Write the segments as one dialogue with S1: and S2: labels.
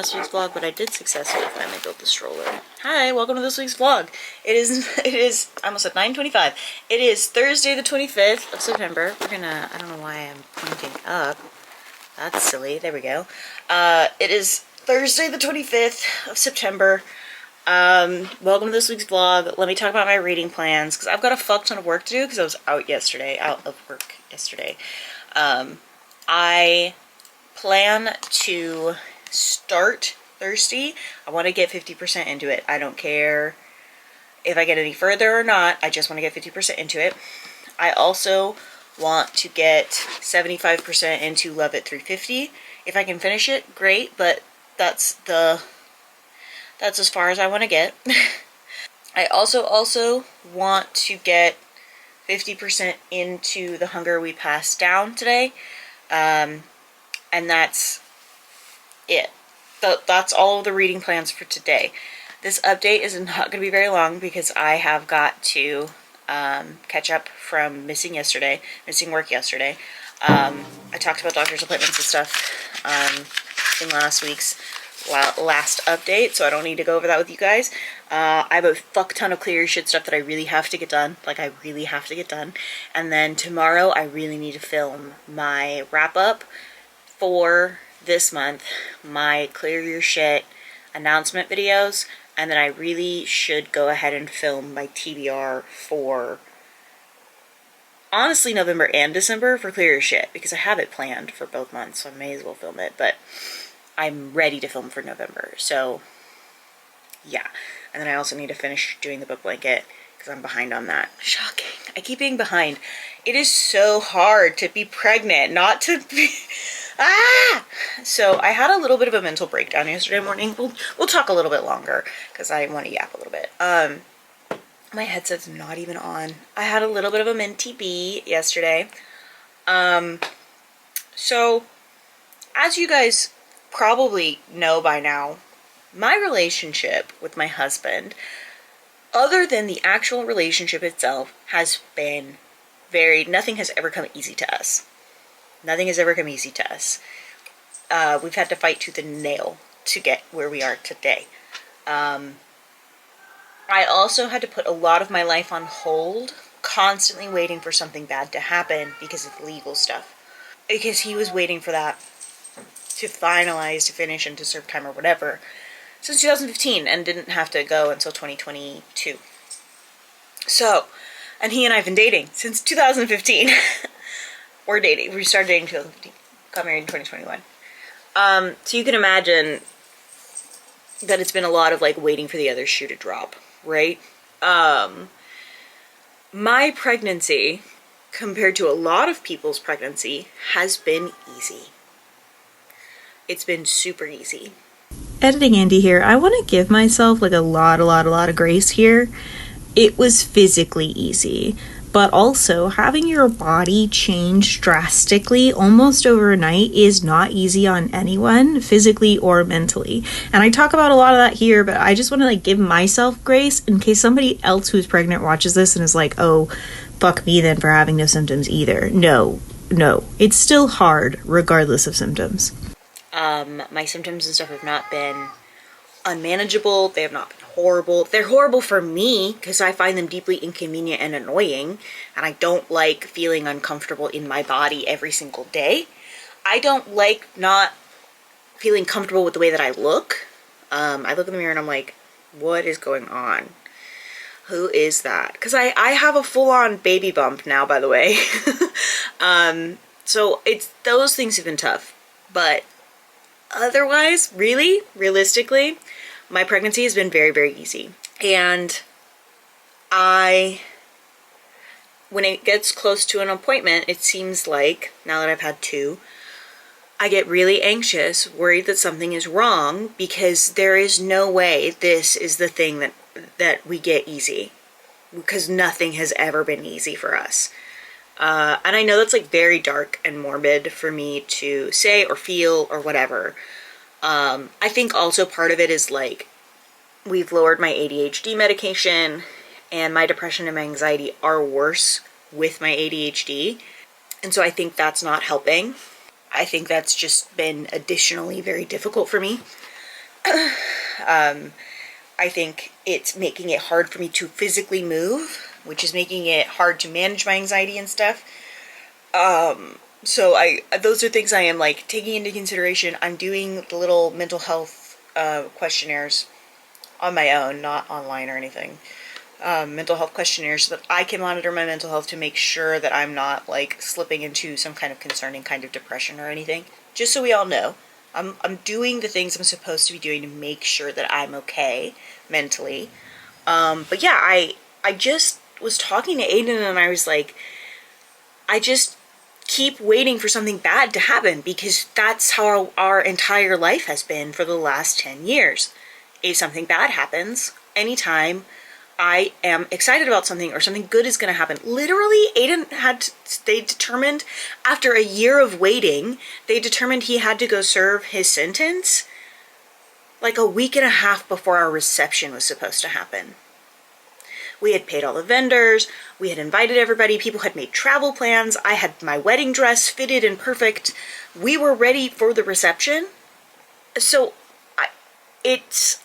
S1: last week's vlog, but I did successfully finally build the stroller. Hi, welcome to this week's vlog. It is, I almost said 9:25. It is Thursday the 25th of September. We're gonna, I don't know why I'm pointing up. That's silly. There we go. It is Thursday the 25th of September. Welcome to this week's vlog. Let me talk about my reading plans, because I've got a fuck ton of work to do, because I was out of work yesterday. I plan to start Thirsty. I want to get 50% into it. I don't care if I get any further or not. I just want to get 50% into it. I also want to get 75% into Love It 350. If I can finish it, great, but that's as far as I want to get. I also want to get 50% into The Hunger We Passed Down today. And that's it. That's all of the reading plans for today. This update is not going to be very long because I have got to catch up from missing work yesterday. I talked about doctor's appointments and stuff in last week's last update, so I don't need to go over that with you guys. I have a fuck ton of CLEARURSHT stuff that I really have to get done. And then tomorrow I really need to film my wrap up for this month, my CLEARURSHT announcement videos, and then I really should go ahead and film my TBR for honestly November and December for CLEARURSHT, because I have it planned for both months, so I may as well film it, but I'm ready to film for November, so yeah. And then I also need to finish doing the book blanket because I'm behind on that. Shocking. I keep being behind. It is so hard to be pregnant, not to be... So I had a little bit of a mental breakdown yesterday morning. We'll talk a little bit longer because I want to yap a little bit. My headset's not even on. I had a little bit of a minty bee yesterday. So as you guys probably know by now, my relationship with my husband, other than the actual relationship itself, has been nothing has ever come easy to us. Nothing has ever come easy to us. We've had to fight tooth and nail to get where we are today. I also had to put a lot of my life on hold, constantly waiting for something bad to happen because of legal stuff. Because he was waiting for that to finalize, to finish, and to serve time or whatever since 2015, and didn't have to go until 2022. So, and he and I have been dating since 2015. We're dating. We started dating in 2015. Got married in 2021. So you can imagine that it's been a lot of like waiting for the other shoe to drop, right? My pregnancy, compared to a lot of people's pregnancy, has been easy. It's been super easy.
S2: Editing Andy here. I want to give myself like a lot of grace here. It was physically easy, but also having your body change drastically almost overnight is not easy on anyone, physically or mentally. And I talk about a lot of that here, but I just want to like give myself grace in case somebody else who's pregnant watches this and is like, oh, fuck me then for having no symptoms either. No, it's still hard regardless of symptoms.
S1: My symptoms and stuff have not been unmanageable. They have not been horrible. They're horrible for me because I find them deeply inconvenient and annoying, and I don't like feeling uncomfortable in my body every single day. I don't like not feeling comfortable with the way that I look. I look in the mirror and I'm like, what is going on? Who is that? Because I have a full-on baby bump now, by the way. So those things have been tough, but otherwise, realistically, my pregnancy has been very, very easy. And when it gets close to an appointment, it seems like, now that I've had two, I get really anxious, worried that something is wrong, because there is no way this is the thing that we get easy, because nothing has ever been easy for us. And I know that's like very dark and morbid for me to say or feel or whatever. I think also part of it is like we've lowered my ADHD medication, and my depression and my anxiety are worse with my ADHD. And so I think that's not helping. I think that's just been additionally very difficult for me. I think it's making it hard for me to physically move, which is making it hard to manage my anxiety and stuff. So those are things I am like taking into consideration. I'm doing the little mental health questionnaires on my own, not online or anything. Mental health questionnaires so that I can monitor my mental health to make sure that I'm not like slipping into some kind of concerning kind of depression or anything. Just so we all know, I'm doing the things I'm supposed to be doing to make sure that I'm okay mentally. But yeah, I just was talking to Aiden and I was like, I just keep waiting for something bad to happen because that's how our entire life has been for the last 10 years. If something bad happens, anytime I am excited about something or something good is going to happen. Literally, they determined after a year of waiting, they determined he had to go serve his sentence like a week and a half before our reception was supposed to happen. We had paid all the vendors, we had invited everybody, people had made travel plans, I had my wedding dress fitted and perfect. We were ready for the reception. So it's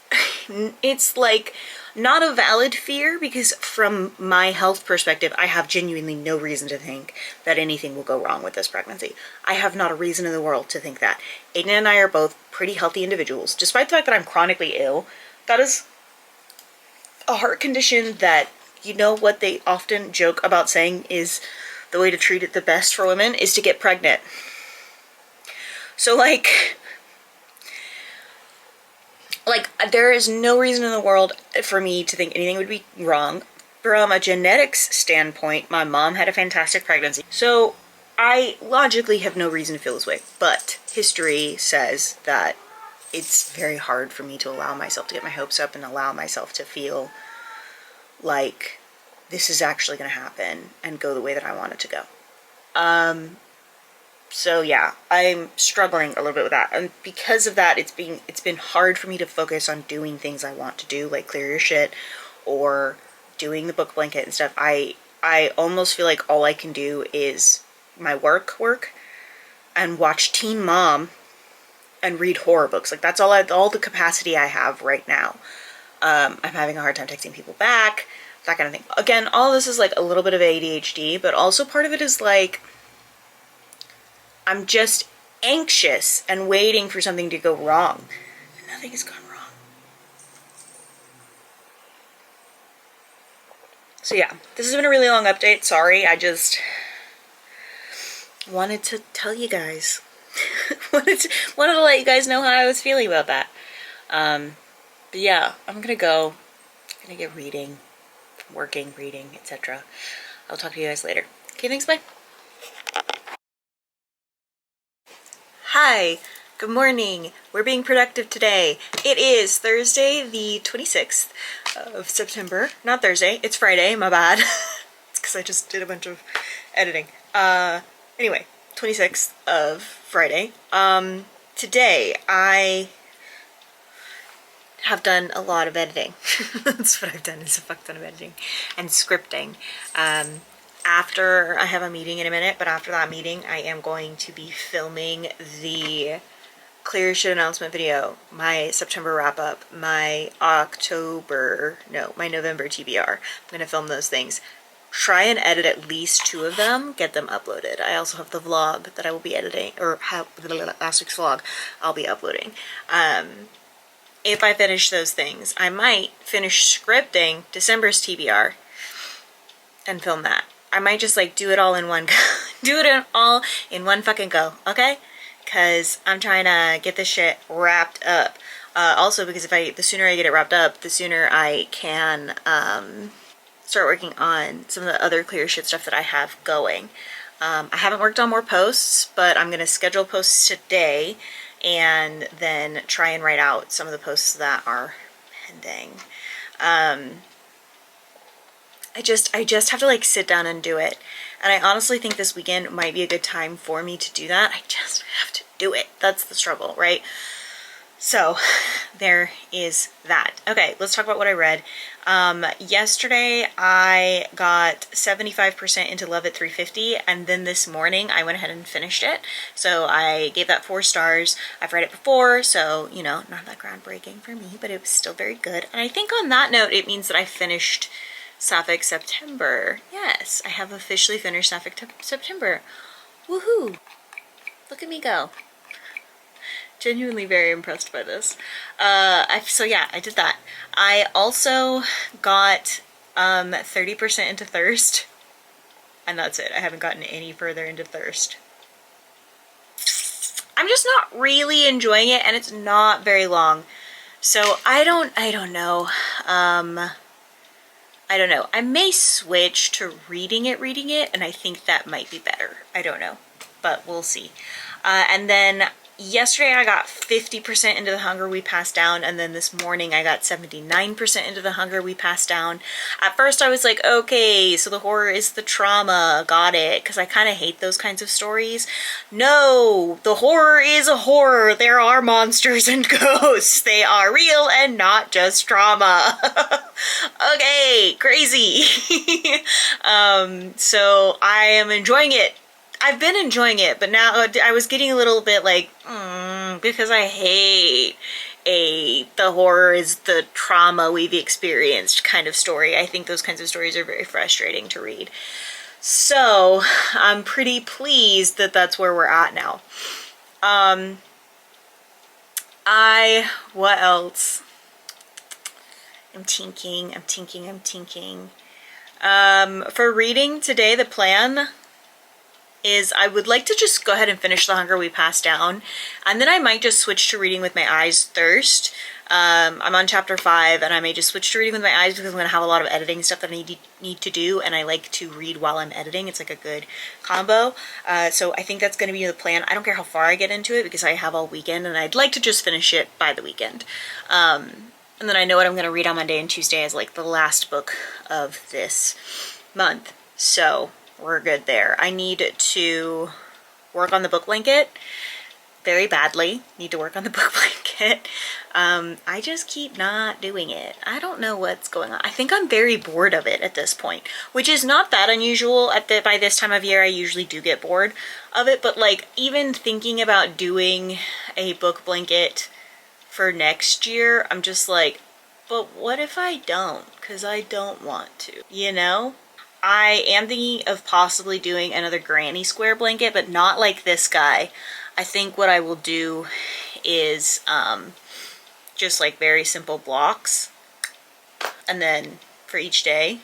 S1: like not a valid fear because from my health perspective, I have genuinely no reason to think that anything will go wrong with this pregnancy. I have not a reason in the world to think that. Aiden and I are both pretty healthy individuals. Despite the fact that I'm chronically ill, that is a heart condition that, you know what they often joke about saying is the way to treat it the best for women is to get pregnant. So like there is no reason in the world for me to think anything would be wrong. From a genetics standpoint, my mom had a fantastic pregnancy. So I logically have no reason to feel this way. But history says that it's very hard for me to allow myself to get my hopes up and allow myself to feel like this is actually going to happen and go the way that I want it to go. So yeah, I'm struggling a little bit with that. And because of that, it's been hard for me to focus on doing things I want to do, like clear your shit or doing the book blanket and stuff. I almost feel like all I can do is my work and watch Teen Mom and read horror books. Like that's all the capacity I have right now. I'm having a hard time texting people back, that kind of thing. Again, all this is like a little bit of ADHD, but also part of it is like I'm just anxious and waiting for something to go wrong. And nothing has gone wrong. So yeah, this has been a really long update. Sorry, I just wanted to tell you guys. wanted to let you guys know how I was feeling about that. But yeah, I'm gonna get reading, working, reading, etc. I'll talk to you guys later. Okay, thanks, bye. Hi, good morning. We're being productive today. It is Thursday, the 26th of September. Not Thursday, it's Friday, my bad. It's because I just did a bunch of editing. Anyway, 26th of Friday. Today I have done a lot of editing. That's what I've done, is a fuck ton of editing and scripting. After I have a meeting in a minute, but after that meeting, I am going to be filming the CLEARURSHT announcement video, my September wrap up, my November TBR. I'm going to film those things. Try and edit at least 2 of them, get them uploaded. I also have the vlog that I will be editing, or last week's vlog I'll be uploading. If I finish those things, I might finish scripting December's TBR and film that. I might just like do it all in one go. Do it all in one fucking go, okay? Because I'm trying to get this shit wrapped up. Also because the sooner I get it wrapped up, the sooner I can start working on some of the other CLEARURSHT stuff that I have going. I haven't worked on more posts, but I'm going to schedule posts today and then try and write out some of the posts that are pending. I just have to like sit down and do it. And I honestly think this weekend might be a good time for me to do that. I just have to do it. That's the struggle, right? So there is that. Okay, let's talk about what I read. Yesterday I got 75% into Love at 350, and then this morning I went ahead and finished it. So I gave that 4 stars. I've read it before, so, you know, not that groundbreaking for me, but it was still very good. And I think on that note, it means that I finished Sapphic September. Yes, I have officially finished Sapphic September. Woohoo! Look at me go. Genuinely very impressed by this. So yeah, I did that. I also got 30% into Thirst, and that's it. I haven't gotten any further into Thirst. I'm just not really enjoying it, and it's not very long. So I don't know. I don't know. I may switch to reading it, and I think that might be better. I don't know, but we'll see. And then yesterday I got 50% into The Hunger We Passed Down, and then this morning I got 79% into The Hunger We Passed Down. At first I was like, okay, so the horror is the trauma, got it, because I kind of hate those kinds of stories. No, the horror is a horror. There are monsters and ghosts. They are real and not just trauma. Okay, crazy. So I am enjoying it. I've been enjoying it, but now I was getting a little bit like, because I hate the horror is the trauma we've experienced kind of story. I think those kinds of stories are very frustrating to read. So I'm pretty pleased that that's where we're at now. What else? I'm tinking. For reading today, the plan is I would like to just go ahead and finish The Hunger We Passed Down, and then I might just switch to reading with my eyes Thirst. I'm on chapter 5, and I may just switch to reading with my eyes because I'm going to have a lot of editing stuff that I need to do, and I like to read while I'm editing. It's like a good combo. So I think that's going to be the plan. I don't care how far I get into it because I have all weekend, and I'd like to just finish it by the weekend. And then I know what I'm going to read on Monday and Tuesday as like the last book of this month. So we're good there. I need to work on the book blanket very badly. Need to work on the book blanket. I just keep not doing it. I don't know what's going on. I think I'm very bored of it at this point, which is not that unusual. By this time of year, I usually do get bored of it, but like even thinking about doing a book blanket for next year, I'm just like, but what if I don't? Because I don't want to, you know? I am thinking of possibly doing another granny square blanket, but not like this guy. I think what I will do is just like very simple blocks, and then for each day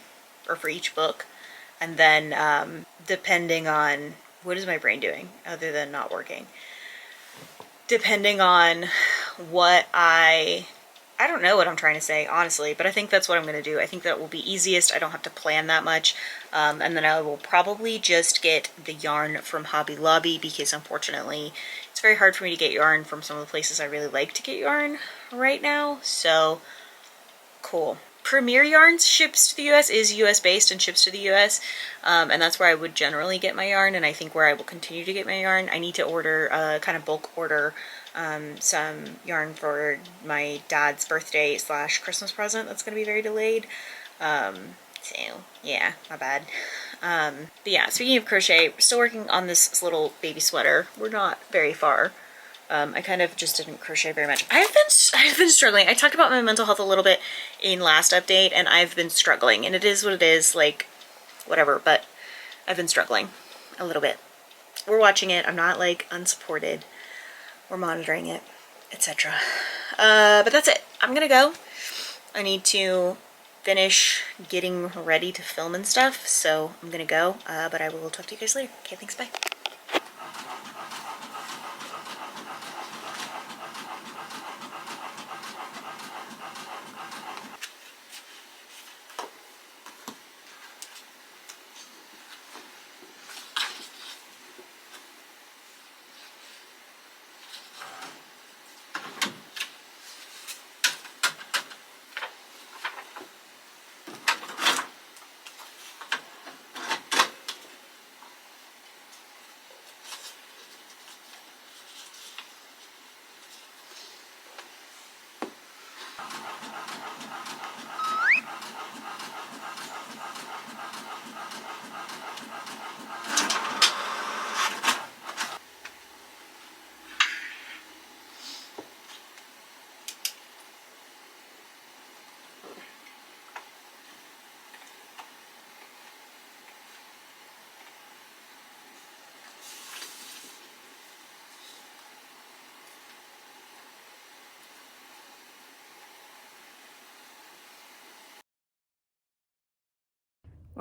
S1: or for each book, and then depending on what is my brain doing other than not working, depending on what I don't know what I'm trying to say, honestly, but I think that's what I'm going to do. I think that will be easiest. I don't have to plan that much. And then I will probably just get the yarn from Hobby Lobby because unfortunately it's very hard for me to get yarn from some of the places I really like to get yarn right now. So, cool. Premier Yarns ships to the US, is US based and ships to the US, and that's where I would generally get my yarn, and I think where I will continue to get my yarn. I need to order, kind of bulk order some yarn for my dad's birthday / Christmas present that's going to be very delayed. So yeah, my bad. But yeah, speaking of crochet, still working on this little baby sweater. We're not very far. I kind of just didn't crochet very much. I've been struggling. I talked about my mental health a little bit in last update, and I've been struggling, and it is what it is, like, whatever, but I've been struggling a little bit. We're watching it. I'm not, like, unsupported. We're monitoring it, etc. But that's it. I'm gonna go. I need to finish getting ready to film and stuff, so I'm gonna go, but I will talk to you guys later. Okay, thanks, bye.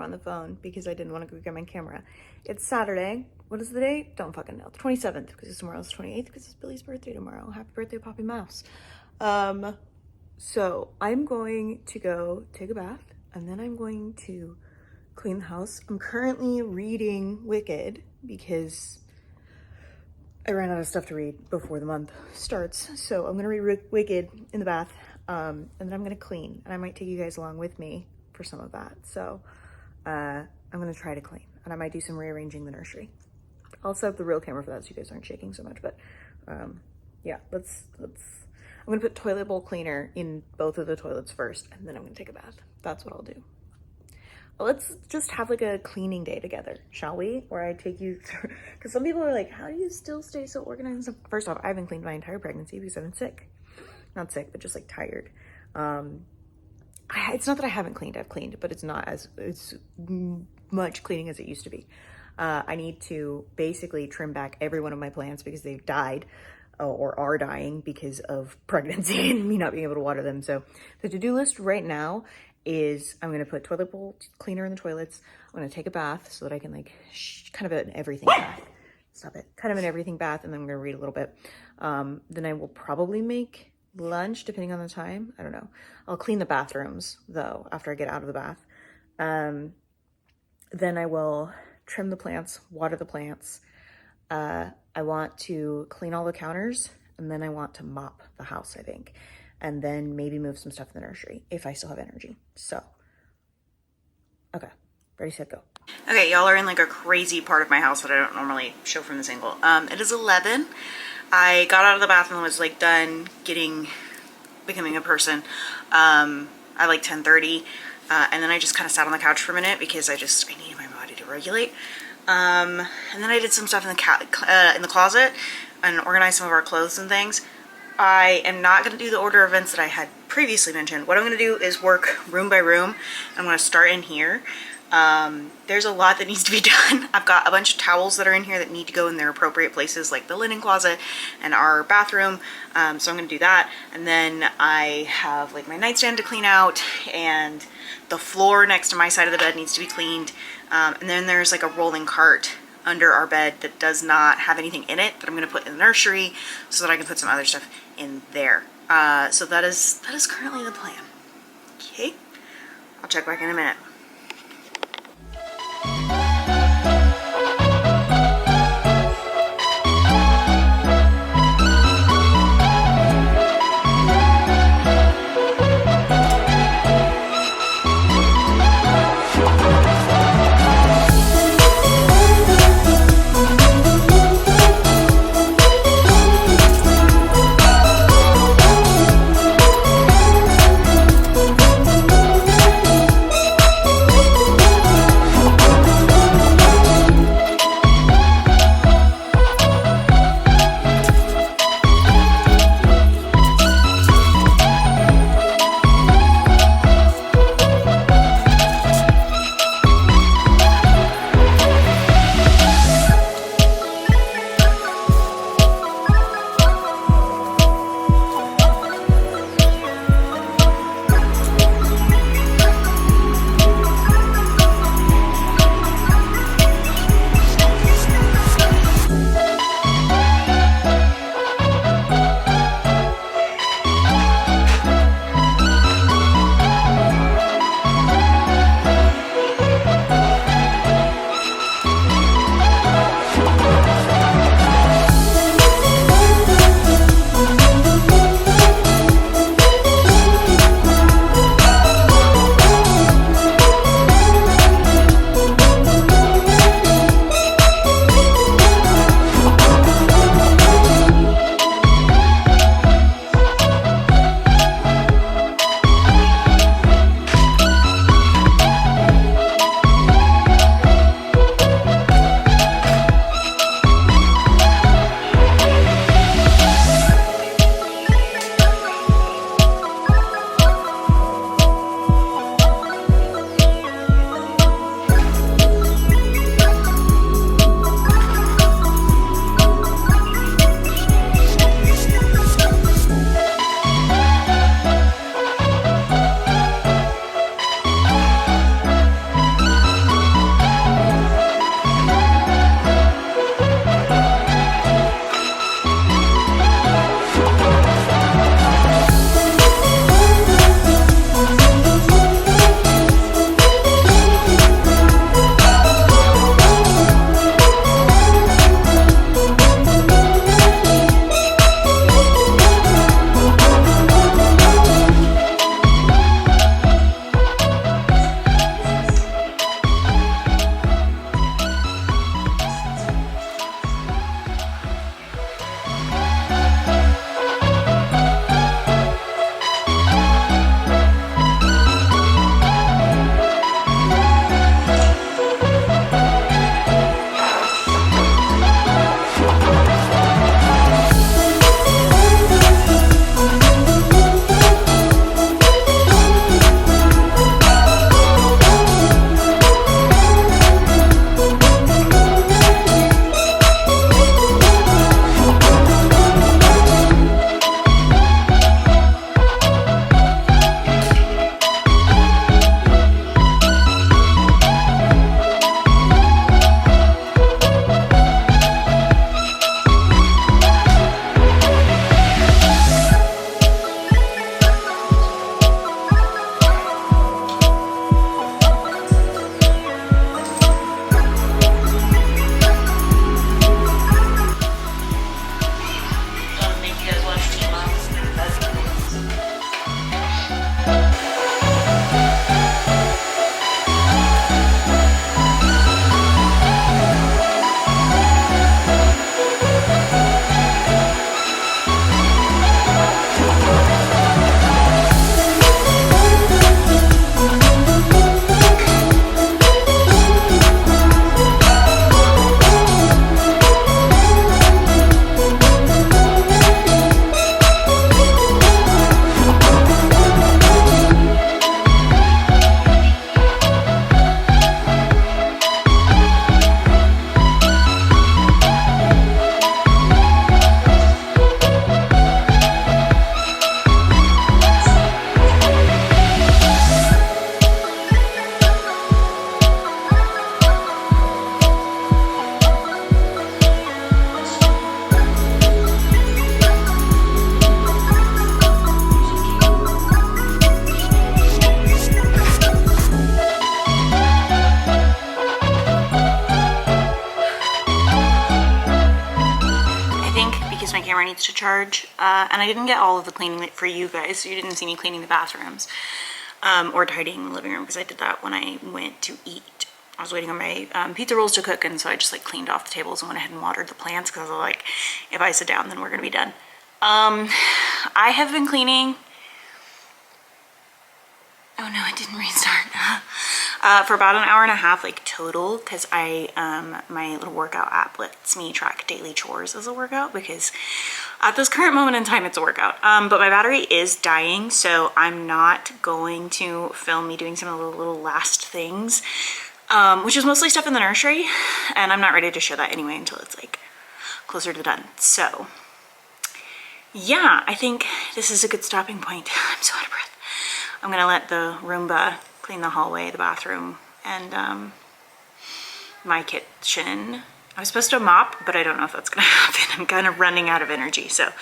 S2: We're on the phone because I didn't want to go get my camera. It's Saturday. What is the date? Don't fucking know. The 27th, because tomorrow's the 28th, because it's Billy's birthday tomorrow. Happy birthday, Poppy Mouse. So I'm going to go take a bath, and then I'm going to clean the house. I'm currently reading Wicked because I ran out of stuff to read before the month starts. So I'm gonna read Wicked in the bath, and then I'm gonna clean, and I might take you guys along with me for some of that. So I'm gonna try to clean, and I might do some rearranging the nursery. I'll set up the real camera for that so you guys aren't shaking so much, but yeah, let's I'm gonna put toilet bowl cleaner in both of the toilets first, and then I'm gonna take a bath. That's what I'll do. Let's just have like a cleaning day together, shall we? Where I take you through, because some people are like, how do you still stay so organized? First off, I haven't cleaned my entire pregnancy because I've been sick. Not sick, but just like tired. It's not that I haven't cleaned, I've cleaned, but it's not as much cleaning as it used to be. I need to basically trim back every one of my plants because they've died or are dying because of pregnancy and me not being able to water them. So the to-do list right now is I'm going to put toilet bowl cleaner in the toilets. I'm going to take a bath so that I can like kind of an everything bath. Stop it. Kind of an everything bath, and then I'm going to read a little bit. Then I will probably make lunch depending on the time. I don't know. I'll clean the bathrooms though after I get out of the bath. Then I will trim the plants, water the plants. I want to clean all the counters, and then I want to mop the house, I think. And then maybe move some stuff in the nursery if I still have energy. So, okay, ready, set, go. Okay, y'all are in like a crazy part of my house that I don't normally show from this angle. It is 11. I got out of the bathroom and was like done becoming a person at like 10:30. And then I just kind of sat on the couch for a minute because I needed my body to regulate. And then I did some stuff in the closet and organized some of our clothes and things. I am not going to do the order of events that I had previously mentioned. What I'm going to do is work room by room. I'm going to start in here. There's a lot that needs to be done. I've got a bunch of towels that are in here that need to go in their appropriate places, like the linen closet and our bathroom. So I'm going to do that. And then I have like my nightstand to clean out, and the floor next to my side of the bed needs to be cleaned. And then there's like a rolling cart under our bed that does not have anything in it that I'm going to put in the nursery so that I can put some other stuff in there. So that is currently the plan. Okay, I'll check back in a minute.
S1: lights to charge. And I didn't get all of the cleaning for you guys, so you didn't see me cleaning the bathrooms or tidying the living room, because I did that when I went to eat. I was waiting on my pizza rolls to cook, and so I just like cleaned off the tables and went ahead and watered the plants, because I was like, if I sit down, then we're gonna be done. I have been cleaning. Oh no, it didn't restart. For about an hour and a half, like total, because my little workout app lets me track daily chores as a workout, because at this current moment in time, it's a workout. But my battery is dying, so I'm not going to film me doing some of the little last things, which is mostly stuff in the nursery, and I'm not ready to show that anyway until it's like closer to done. So yeah, I think this is a good stopping point. I'm so out of breath. I'm gonna let the Roomba clean the hallway, the bathroom, and my kitchen. I was supposed to mop, but I don't know if that's gonna happen. I'm kind of running out of energy, so I'm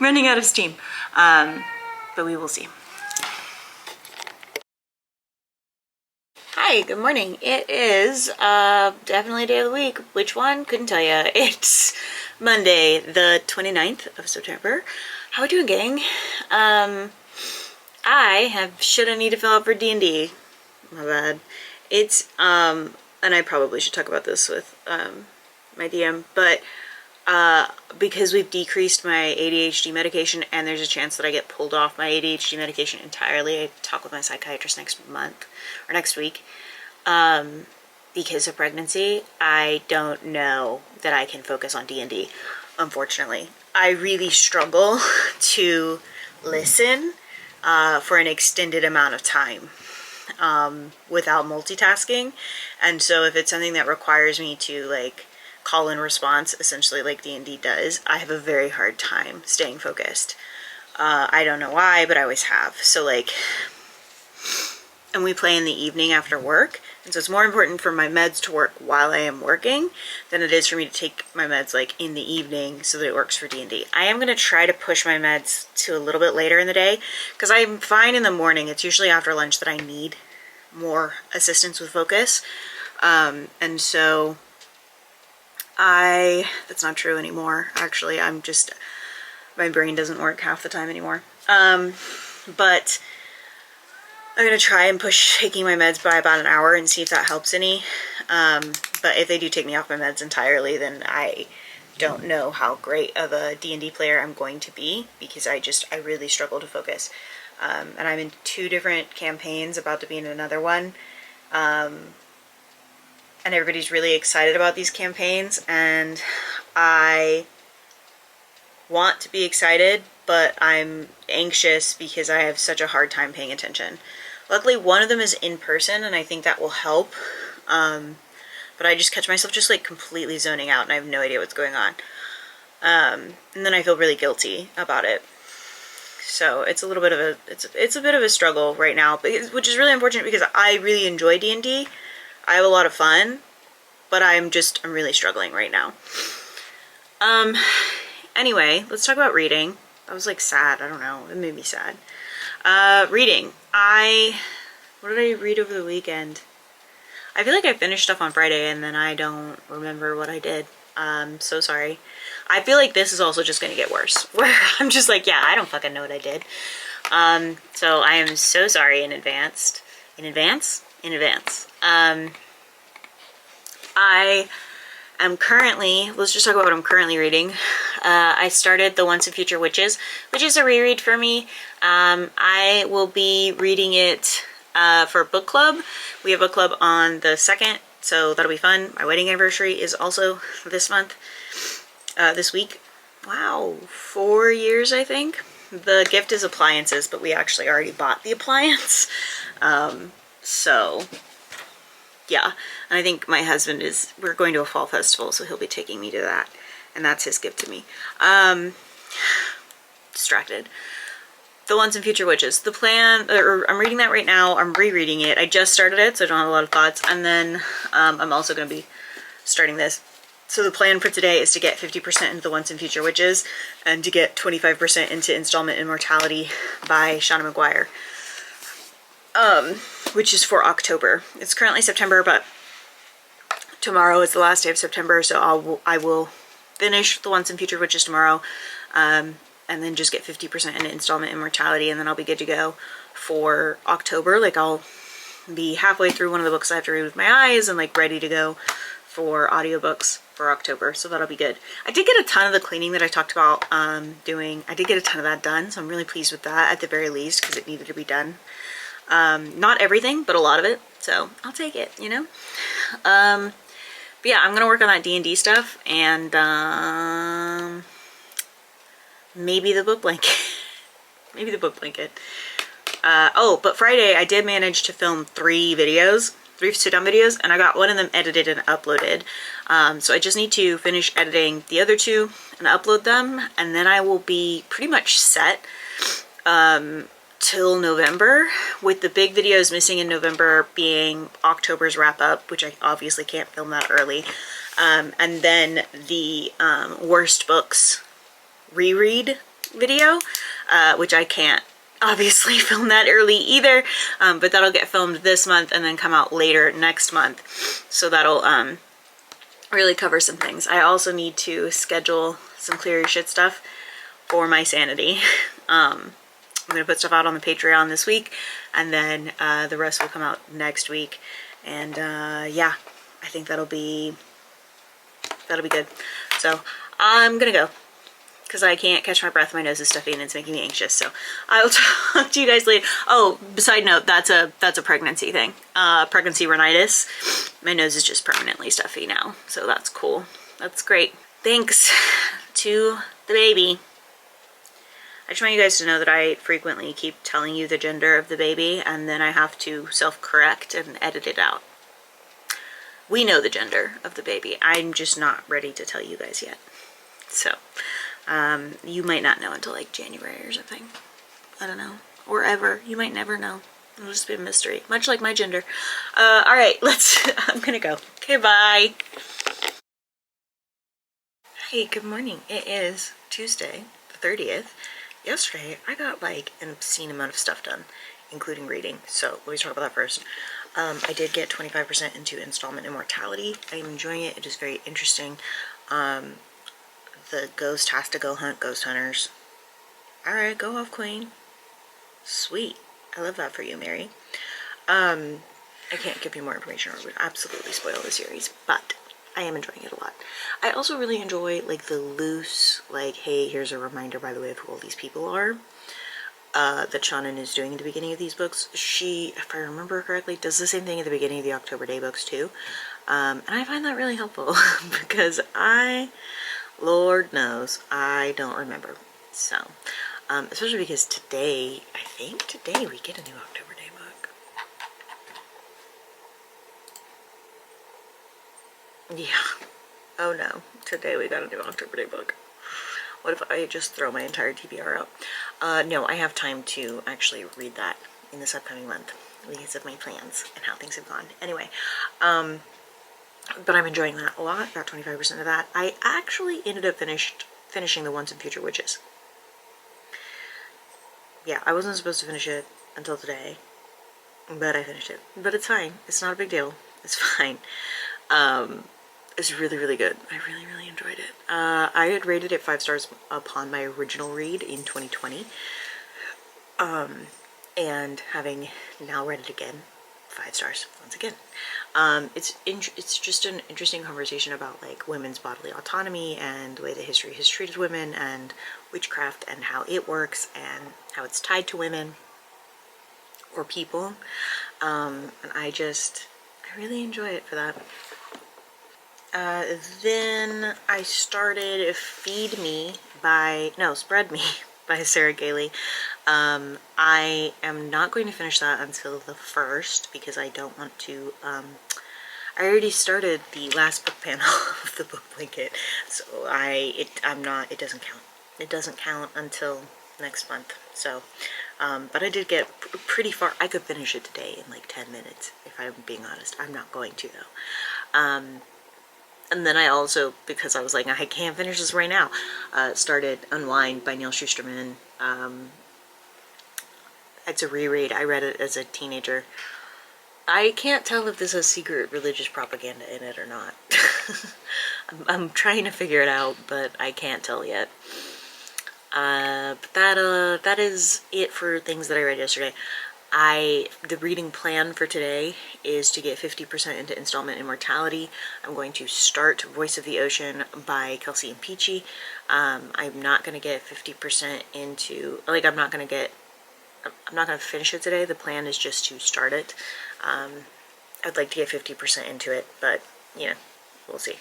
S1: running out of steam, but we will see. Hi, good morning. It is definitely a day of the week. Which one? Couldn't tell you. It's Monday, the 29th of September. How are we doing, gang? I have shit I need to fill out for D&D. My bad. It's, and I probably should talk about this with my DM, but because we've decreased my ADHD medication and there's a chance that I get pulled off my ADHD medication entirely, I talk with my psychiatrist next month, or next week, because of pregnancy, I don't know that I can focus on D&D, unfortunately. I really struggle to listen for an extended amount of time without multitasking, and so if it's something that requires me to like call and response, essentially like D&D does, I have a very hard time staying focused. I don't know why, but I always have. So like, and we play in the evening after work, and so it's more important for my meds to work while I am working than it is for me to take my meds like in the evening so that it works for D&D. I am going to try to push my meds to a little bit later in the day, because I'm fine in the morning. It's usually after lunch that I need more assistance with focus. And so that's not true anymore. Actually, my brain doesn't work half the time anymore. But I'm going to try and push taking my meds by about an hour and see if that helps any. But if they do take me off my meds entirely, then I don't know how great of a D&D player I'm going to be, because I really struggle to focus. And I'm in 2 different campaigns, about to be in another one. And everybody's really excited about these campaigns, and I want to be excited, but I'm anxious because I have such a hard time paying attention. Luckily, one of them is in person, and I think that will help, but I just catch myself just like completely zoning out, and I have no idea what's going on. And then I feel really guilty about it. So it's a little bit of it's a bit of a struggle right now, which is really unfortunate, because I really enjoy D&D. I have a lot of fun, but I'm really struggling right now. Anyway, let's talk about reading. I was like sad, I don't know, it made me sad. Reading. What did I read over the weekend? I feel like I finished stuff on Friday and then I don't remember what I did. So sorry. I feel like this is also just gonna get worse, where I'm just like, yeah, I don't fucking know what I did. So I am so sorry in advance. In advance? I am currently, let's just talk about what I'm currently reading. I started The Once and Future Witches, which is a reread for me. I will be reading it for book club. We have book club on the 2nd, so that'll be fun. My wedding anniversary is also this month, this week. Wow, 4 years, I think. The gift is appliances, but we actually already bought the appliance. So yeah, and I think my husband we're going to a fall festival, so he'll be taking me to that, and that's his gift to me. Distracted. The Once and Future Witches. The plan, I'm reading that right now. I'm rereading it. I just started it, so I don't have a lot of thoughts, and then I'm also going to be starting this. So the plan for today is to get 50% into The Once and Future Witches, and to get 25% into Installment Immortality by Shauna McGuire. Which is for October. It's currently September, but tomorrow is the last day of September, so I will finish The Once and Future Witches tomorrow. and then just get 50% into installment immortality, and then I'll be good to go for October. Like, I'll be halfway through one of the books I have to read with my eyes and like ready to go for audiobooks for October, so that'll be good. I did get a ton of the cleaning that I talked about doing. I did get a ton of that done, so I'm really pleased with that at the very least, because it needed to be done. Not everything, but a lot of it, so I'll take it, you know. But yeah, I'm gonna work on that D&D stuff, and maybe the book blanket. Maybe the book blanket. Oh, but Friday I did manage to film 3 sit-down videos, and I got one of them edited and uploaded. So I just need to finish editing the other 2 and upload them, and then I will be pretty much set till November, with the big videos missing in November being October's wrap-up, which I obviously can't film that early, and then the worst books reread video, which I can't obviously film that early either, but that'll get filmed this month and then come out later next month, so that'll really cover some things. I also need to schedule some clear your shit stuff for my sanity. I'm gonna put stuff out on the Patreon this week, and then the rest will come out next week, and yeah, I think that'll be good. So I'm gonna go, because I can't catch my breath, my nose is stuffy and it's making me anxious, so I will talk to you guys later. Oh, side note, that's a pregnancy thing. Pregnancy rhinitis. My nose is just permanently stuffy now, so that's cool. That's great. Thanks to the baby. I just want you guys to know that I frequently keep telling you the gender of the baby, and then I have to self-correct and edit it out. We know the gender of the baby. I'm just not ready to tell you guys yet. So, you might not know until like January or something. I don't know. Or ever. You might never know. It'll just be a mystery. Much like my gender. Alright, I'm gonna go. Okay, bye. Hey, good morning. It is Tuesday, the 30th. Yesterday, I got like an obscene amount of stuff done, including reading. So let me talk about that first. I did get 25% into installment immortality. I am enjoying it. It is very interesting. The ghost has to go hunt ghost hunters. Alright, go off, queen. Sweet. I love that for you, Mary. I can't give you more information or it would absolutely spoil the series, but I am enjoying it a lot. I also really enjoy like the loose, like, hey, here's a reminder, by the way, of who all these people are, that Shannon is doing at the beginning of these books. She, if I remember correctly, does the same thing at the beginning of the October Day books too. And I find that really helpful because Lord knows, I don't remember. So, especially because today, I think today we get a new October Day book. Yeah. Oh no. Today we got a new October Day book. What if I just throw my entire TBR out? No, I have time to actually read that in this upcoming month because of my plans and how things have gone. Anyway, but I'm enjoying that a lot. Got 25% of that. I actually ended up finishing the Once and Future Witches. Yeah, I wasn't supposed to finish it until today, but I finished it. But it's fine. It's not a big deal. It's fine. It's really, really good. I really, really enjoyed it. I had rated it 5 stars upon my original read in 2020. And having now read it again, 5 stars once again. It's just an interesting conversation about like women's bodily autonomy and the way that history has treated women and witchcraft and how it works and how it's tied to women or people. And I really enjoy it for that. Then I started Spread Me by Sarah Gailey. I am not going to finish that until the 1st because I don't want to, I already started the last book panel of the book blanket, so it doesn't count. It doesn't count until next month, so, but I did get pretty far. I could finish it today in like 10 minutes, if I'm being honest. I'm not going to though. And then I also, because I was like, I can't finish this right now, started Unwind by Neil Shusterman. It's a reread. I read it as a teenager. I can't tell if this has secret religious propaganda in it or not. I'm trying to figure it out, but I can't tell yet. But that is it for things that I read yesterday. The reading plan for today is to get 50% into Installment Immortality. I'm going to start Voice of the Ocean by Kelsey and Peachy. I'm not going to get 50% into, like, I'm not going to finish it today. The plan is just to start it. I'd like to get 50% into it, but, you know, we'll see.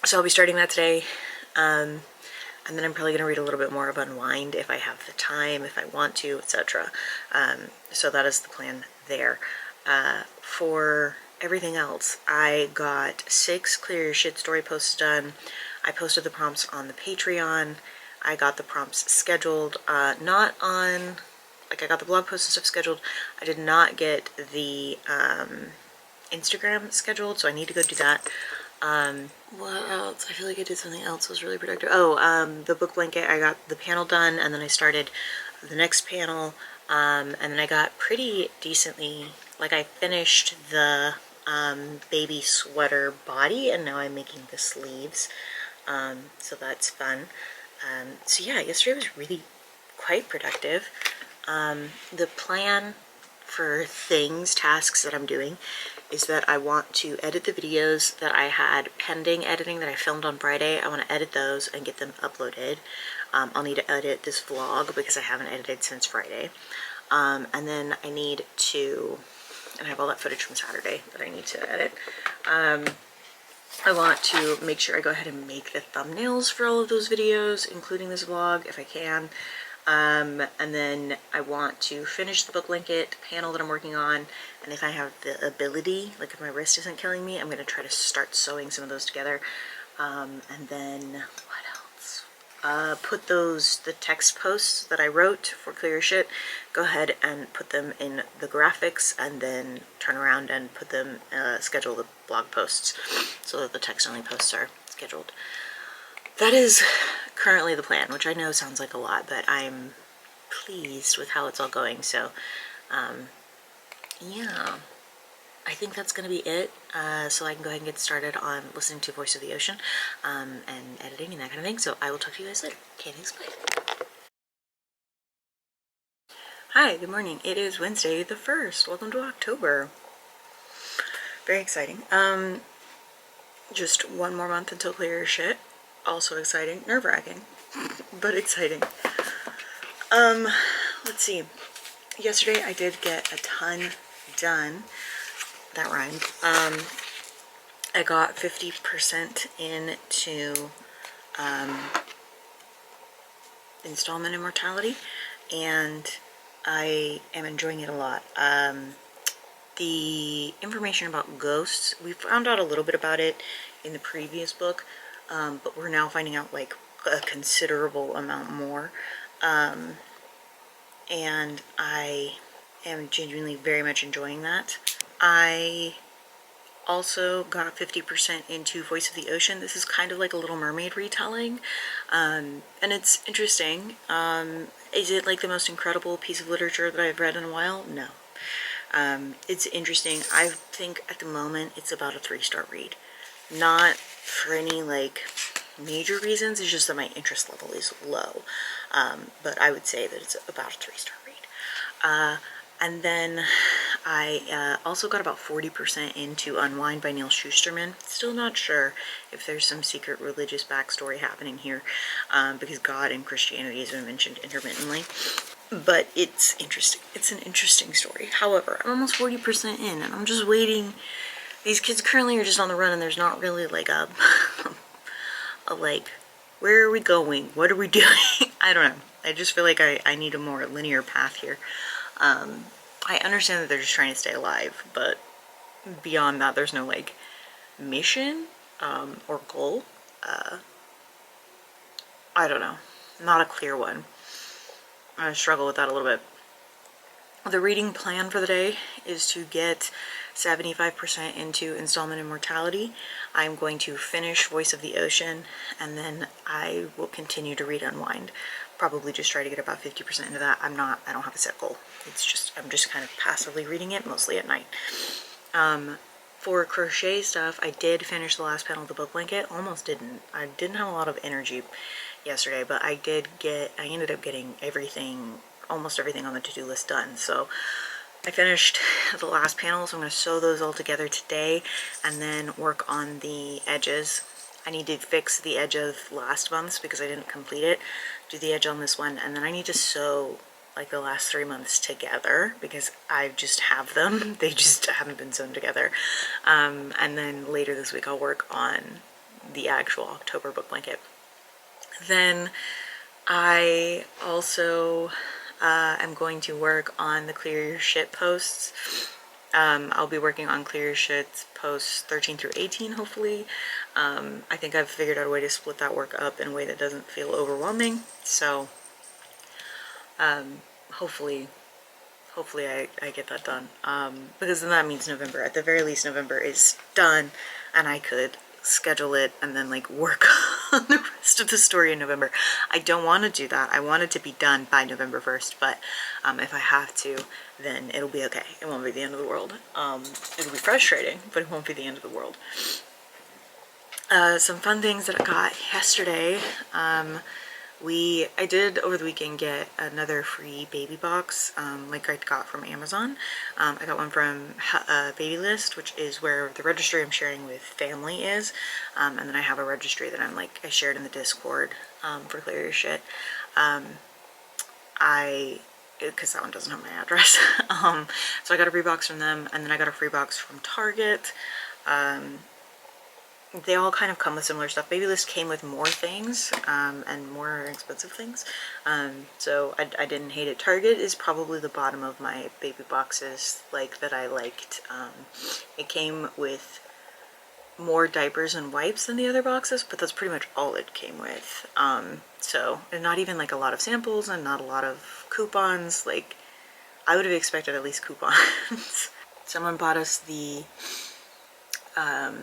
S1: So I'll be starting that today. And then I'm probably going to read a little bit more of Unwind if I have the time, if I want to, etc. So that is the plan there. For everything else, I got 6 Clear Your Shit story posts done. I posted the prompts on the Patreon. I got the prompts scheduled, not on, like, I got the blog posts and stuff scheduled. I did not get the Instagram scheduled, so I need to go do that. What else? I feel like I did something else that was really productive. The book blanket, I got the panel done, and then I started the next panel, and then I got pretty decently, like, I finished the baby sweater body, and now I'm making the sleeves, so that's fun. So yeah, yesterday was really quite productive. The plan for tasks that I'm doing is that I want to edit the videos that I had pending editing that I filmed on Friday. I want to edit those and get them uploaded. I'll need to edit this vlog because I haven't edited since Friday. And then I need to, and I have all that footage from Saturday that I need to edit. I want to make sure I go ahead and make the thumbnails for all of those videos, including this vlog, if I can. And then I want to finish the book blanket panel that I'm working on, and if I have the ability, like if my wrist isn't killing me, I'm going to try to start sewing some of those together. And then, what else? Put the text posts that I wrote for Clear Your Shit, go ahead and put them in the graphics, and then turn around and put them, schedule the blog posts so that the text only posts are scheduled. That is currently the plan, which I know sounds like a lot, but I'm pleased with how it's all going. So, yeah, I think that's going to be it. So I can go ahead and get started on listening to Voice of the Ocean, and editing and that kind of thing. So I will talk to you guys later. Okay, thanks, bye. Hi, good morning. It is Wednesday the 1st. Welcome to October. Very exciting. Just one more month until Clear Your Shit. Also exciting, nerve-wracking, but exciting. Let's see. Yesterday I did get a ton done. That rhymed. I got 50% into Installment Immortality, and I am enjoying it a lot. The information about ghosts, we found out a little bit about it in the previous book, but we're now finding out like a considerable amount more, and I am genuinely very much enjoying that. I also got 50% into Voice of the Ocean. This is kind of like a Little Mermaid retelling, and it's interesting. Is it like the most incredible piece of literature that I've read in a while? No. It's interesting. I think at the moment it's about a 3-star read. Not for any like major reasons, it's just that my interest level is low. But I would say that it's about a 3-star read. And then I also got about 40% into Unwind by Neil Shusterman. Still not sure if there's some secret religious backstory happening here, because God and Christianity has been mentioned intermittently. But it's interesting. It's an interesting story. However, I'm almost 40% in, and I'm just waiting. These kids currently are just on the run, and there's not really like a like, where are we going? What are we doing? I don't know. I just feel like I need a more linear path here. I understand that they're just trying to stay alive, but beyond that, there's no like mission or goal. I don't know. Not a clear one. I struggle with that a little bit. The reading plan for the day is to get 75% into Installment Immortality. I'm going to finish Voice of the Ocean, and then I will continue to read Unwind. Probably just try to get about 50% into that. I don't have a set goal. I'm just kind of passively reading it, mostly at night. For crochet stuff, I did finish the last panel of the book blanket. Almost didn't. I didn't have a lot of energy yesterday, but I ended up getting almost everything on the to-do list done. So I finished the last panel, so I'm going to sew those all together today and then work on the edges. I need to fix the edge of last month's because I didn't complete it, do the edge on this one, and then I need to sew like the last 3 months together because I just have them. They just haven't been sewn together. And then later this week I'll work on the actual October book blanket. Then I also am going to work on the Clear Your Shit posts. I'll be working on Clear Your Shit posts 13 through 18, hopefully. I think I've figured out a way to split that work up in a way that doesn't feel overwhelming. So hopefully I get that done. Because then that means November. At the very least, November is done, and I could schedule it and then like work on the rest of the story in November. I don't want to do that. I want it to be done by November 1st, but if I have to, then it'll be okay. It won't be the end of the world. It'll be frustrating, but it won't be the end of the world. Some fun things that I got yesterday. I did over the weekend get another free baby box, like I got from Amazon. I got one from Baby List, which is where the registry I'm sharing with family is. And then I have a registry that I shared in the Discord for Clear Your Shit. Because that one doesn't have my address. So I got a free box from them, and then I got a free box from Target. They all kind of come with similar stuff. Baby List came with more things, and more expensive things. So I didn't hate it. Target is probably the bottom of my baby boxes, like, that I liked. It came with more diapers and wipes than the other boxes, but that's pretty much all it came with. So, and not even like a lot of samples and not a lot of coupons. Like, I would have expected at least coupons. Someone bought us the, I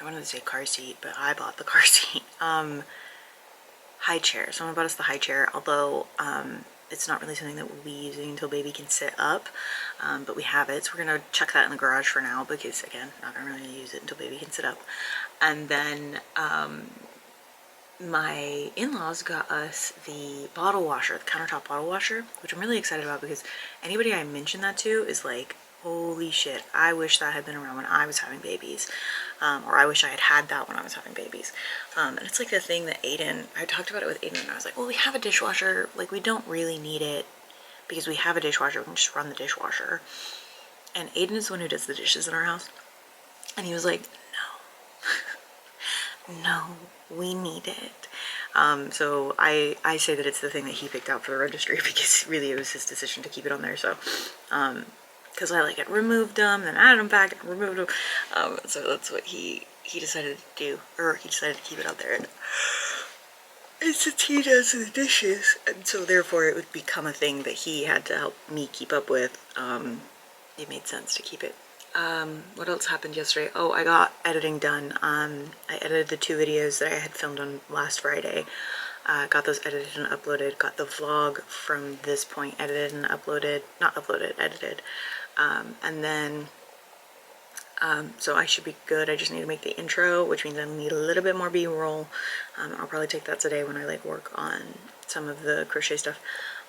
S1: wanted to say car seat, but I bought the car seat. High chair. Someone bought us the high chair, although it's not really something that we'll be using until baby can sit up, but we have it, so we're going to chuck that in the garage for now because, again, not going to really use it until baby can sit up. And then my in-laws got us the bottle washer, the countertop bottle washer, which I'm really excited about because anybody I mention that to is like, holy shit, I wish that had been around when I was having babies, or I wish I had had that when I was having babies. And it's like the thing that I talked about it with Aiden, and I was like, well, we have a dishwasher, like, we don't really need it because we have a dishwasher, we can just run the dishwasher. And Aiden is the one who does the dishes in our house, and he was like, no, we need it. So I say that it's the thing that he picked out for the registry because really it was his decision to keep it on there. So because I like it, removed them, then added them back and removed them. So that's what he decided to do, or he decided to keep it out there. And since he does the dishes, and so therefore it would become a thing that he had to help me keep up with, it made sense to keep it. What else happened yesterday? Oh, I got editing done. I edited the 2 videos that I had filmed on last Friday. Got those edited and uploaded. Got the vlog from this point edited and uploaded. Not uploaded, edited. And then, so I should be good. I just need to make the intro, which means I need a little bit more B-roll. I'll probably take that today when I like work on some of the crochet stuff.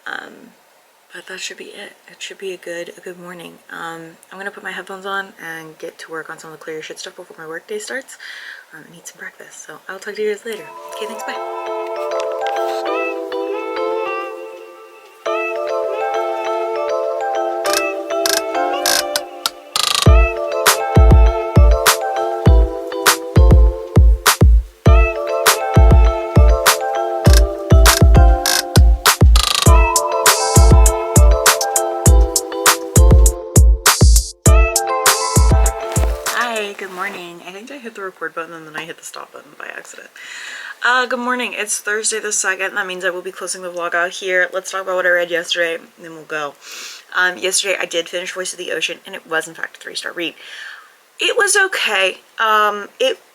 S1: But that should be it. It should be a good morning. I'm gonna put my headphones on and get to work on some of the Clear Your Shit stuff before my work day starts. And eat some breakfast. So I'll talk to you guys later. Okay, thanks, bye. Good morning. I think I hit the record button and then I hit the stop button by accident. Good morning. It's Thursday the 2nd. That means I will be closing the vlog out here. Let's talk about what I read yesterday and then we'll go. Yesterday I did finish Voice of the Ocean and it was in fact a 3-star read. It was okay.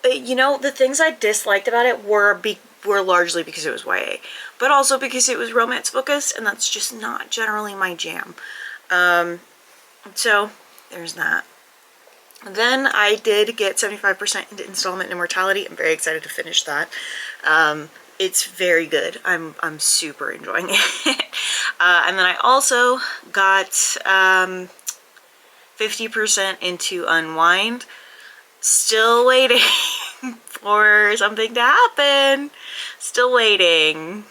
S1: You know, the things I disliked about it were largely because it was YA, but also because it was romance focused and that's just not generally my jam. So there's that. Then I did get 75% into Installment Immortality. I'm very excited to finish that. it's very good. I'm super enjoying it. And then I also got 50% into Unwind. Still waiting for something to happen. Still waiting.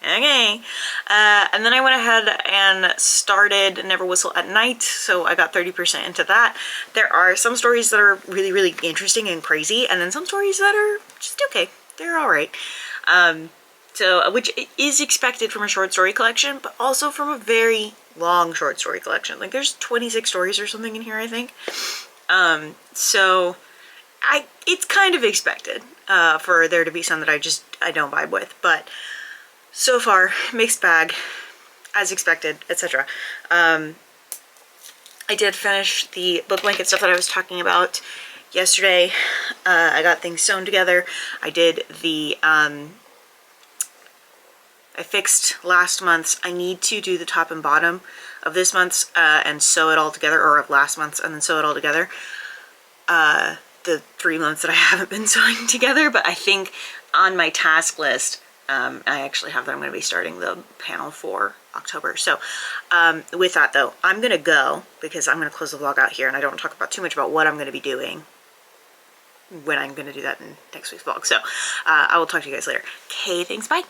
S1: Okay. And then I went ahead and started Never Whistle at Night, so I got 30% into that. There are some stories that are really, really interesting and crazy, and then some stories that are just okay. They're alright. So, which is expected from a short story collection, but also from a very long short story collection. Like, there's 26 stories or something in here, I think. So, it's kind of expected for there to be some that I don't vibe with, but so far, mixed bag, as expected, etc. I did finish the book blanket stuff that I was talking about yesterday. I got things sewn together. I did the, I fixed last month's. I need to do the top and bottom of this month's and sew it all together, or of last month's and then sew it all together. The 3 months that I haven't been sewing together, but I think on my task list, I actually have that I'm going to be starting the panel for October. So with that though, I'm going to go because I'm going to close the vlog out here, and I don't want to talk about too much about what I'm going to be doing when I'm going to do that in next week's vlog. So I will talk to you guys later. Okay, thanks, bye.